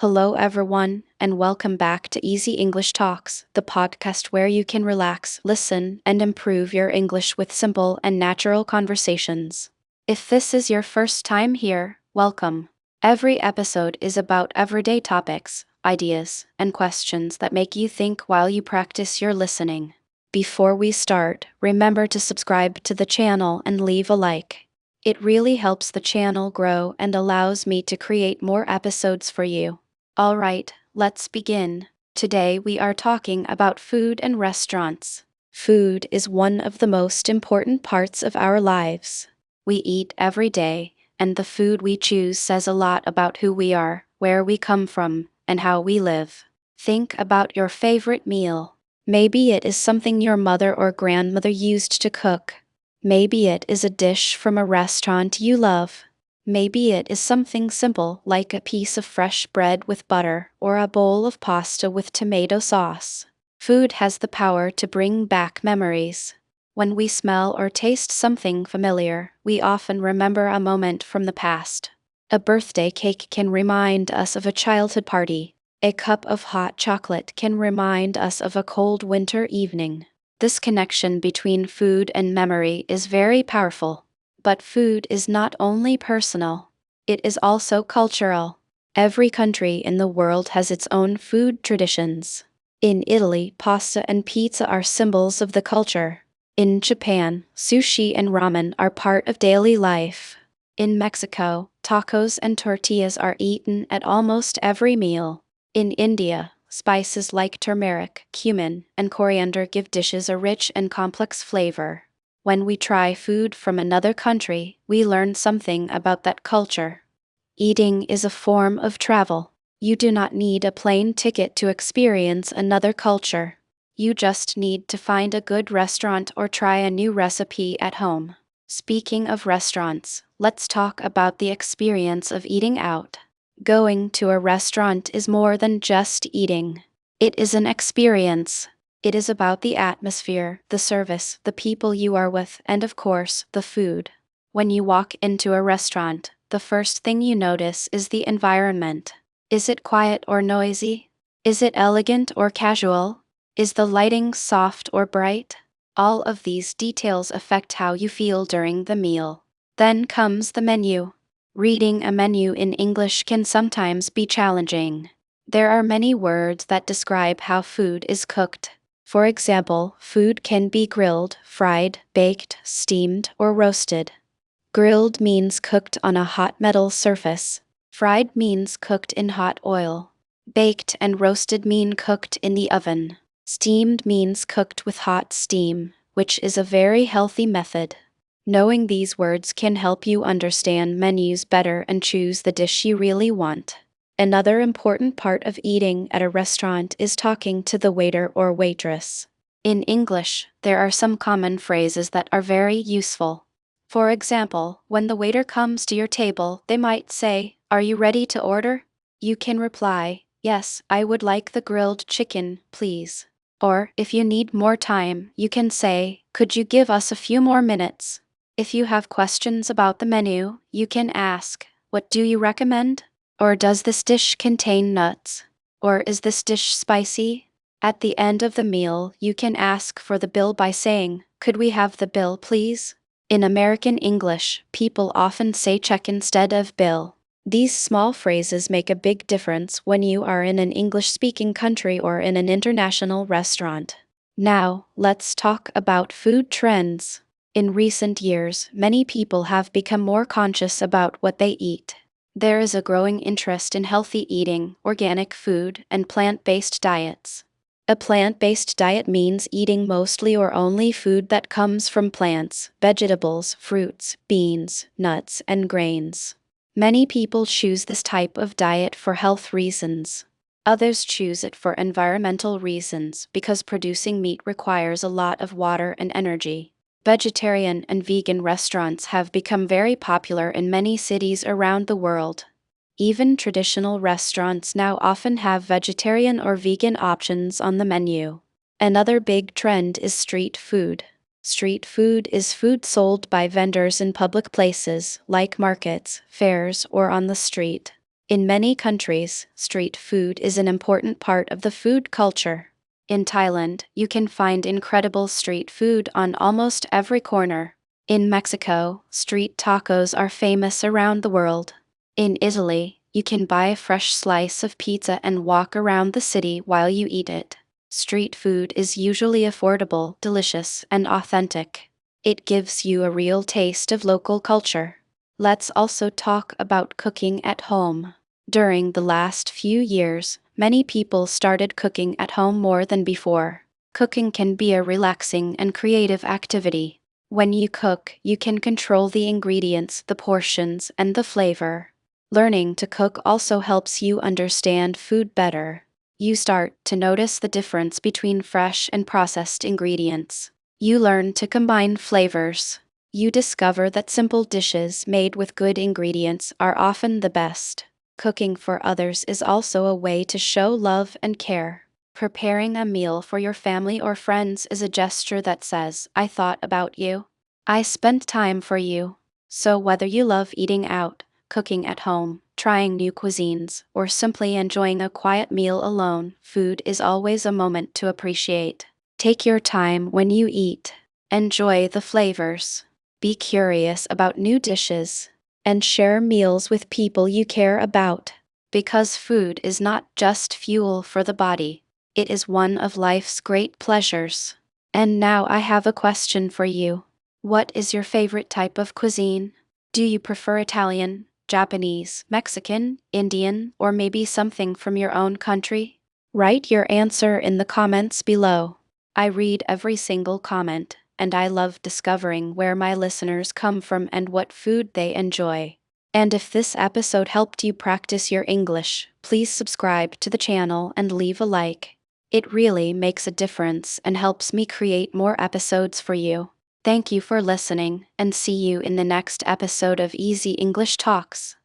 Hello, everyone, and welcome back to Easy English Talks, the podcast where you can relax, listen, and improve your English with simple and natural conversations. If this is your first time here, welcome. Every episode is about everyday topics, ideas, and questions that make you think while you practice your listening. Before we start, remember to subscribe to the channel and leave a like. It really helps the channel grow and allows me to create more episodes for you. Alright, let's begin. Today we are talking about food and restaurants. Food is one of the most important parts of our lives. We eat every day, and the food we choose says a lot about who we are, where we come from, and how we live. Think about your favorite meal. Maybe it is something your mother or grandmother used to cook. Maybe it is a dish from a restaurant you love. Maybe it is something simple like a piece of fresh bread with butter or a bowl of pasta with tomato sauce. Food has the power to bring back memories. When we smell or taste something familiar, we often remember a moment from the past. A birthday cake can remind us of a childhood party. A cup of hot chocolate can remind us of a cold winter evening. This connection between food and memory is very powerful. But food is not only personal, it is also cultural. Every country in the world has its own food traditions. In Italy, pasta and pizza are symbols of the culture. In Japan, sushi and ramen are part of daily life. In Mexico, tacos and tortillas are eaten at almost every meal. In India, spices like turmeric, cumin, and coriander give dishes a rich and complex flavor. When we try food from another country, we learn something about that culture. Eating is a form of travel. You do not need a plane ticket to experience another culture. You just need to find a good restaurant or try a new recipe at home. Speaking of restaurants, let's talk about the experience of eating out. Going to a restaurant is more than just eating. It is an experience. It is about the atmosphere, the service, the people you are with, and of course, the food. When you walk into a restaurant, the first thing you notice is the environment. Is it quiet or noisy? Is it elegant or casual? Is the lighting soft or bright? All of these details affect how you feel during the meal. Then comes the menu. Reading a menu in English can sometimes be challenging. There are many words that describe how food is cooked. For example, food can be grilled, fried, baked, steamed, or roasted. Grilled means cooked on a hot metal surface. Fried means cooked in hot oil. Baked and roasted mean cooked in the oven. Steamed means cooked with hot steam, which is a very healthy method. Knowing these words can help you understand menus better and choose the dish you really want. Another important part of eating at a restaurant is talking to the waiter or waitress. In English, there are some common phrases that are very useful. For example, when the waiter comes to your table, they might say, "Are you ready to order?" You can reply, "Yes, I would like the grilled chicken, please." Or, if you need more time, you can say, "Could you give us a few more minutes?" If you have questions about the menu, you can ask, "What do you recommend?" Or, "Does this dish contain nuts?" Or, "Is this dish spicy?" At the end of the meal, you can ask for the bill by saying, "Could we have the bill, please?" In American English, people often say check instead of bill. These small phrases make a big difference when you are in an English-speaking country or in an international restaurant. Now, let's talk about food trends. In recent years, many people have become more conscious about what they eat. There is a growing interest in healthy eating, organic food, and plant-based diets. A plant-based diet means eating mostly or only food that comes from plants, vegetables, fruits, beans, nuts, and grains. Many people choose this type of diet for health reasons. Others choose it for environmental reasons because producing meat requires a lot of water and energy. Vegetarian and vegan restaurants have become very popular in many cities around the world. Even traditional restaurants now often have vegetarian or vegan options on the menu. Another big trend is street food. Street food is food sold by vendors in public places, like markets, fairs, or on the street. In many countries, street food is an important part of the food culture. In Thailand, you can find incredible street food on almost every corner. In Mexico, street tacos are famous around the world. In Italy, you can buy a fresh slice of pizza and walk around the city while you eat it. Street food is usually affordable, delicious, and authentic. It gives you a real taste of local culture. Let's also talk about cooking at home. During the last few years, many people started cooking at home more than before. Cooking can be a relaxing and creative activity. When you cook, you can control the ingredients, the portions, and the flavor. Learning to cook also helps you understand food better. You start to notice the difference between fresh and processed ingredients. You learn to combine flavors. You discover that simple dishes made with good ingredients are often the best. Cooking for others is also a way to show love and care. Preparing a meal for your family or friends is a gesture that says, "I thought about you. I spent time for you." So whether you love eating out, cooking at home, trying new cuisines, or simply enjoying a quiet meal alone, food is always a moment to appreciate. Take your time when you eat. Enjoy the flavors. Be curious about new dishes. And share meals with people you care about. Because food is not just fuel for the body, it is one of life's great pleasures. And now I have a question for you. What is your favorite type of cuisine? Do you prefer Italian, Japanese, Mexican, Indian, or maybe something from your own country? Write your answer in the comments below. I read every single comment, and I love discovering where my listeners come from and what food they enjoy. And if this episode helped you practice your English, please subscribe to the channel and leave a like. It really makes a difference and helps me create more episodes for you. Thank you for listening, and see you in the next episode of Easy English Talks.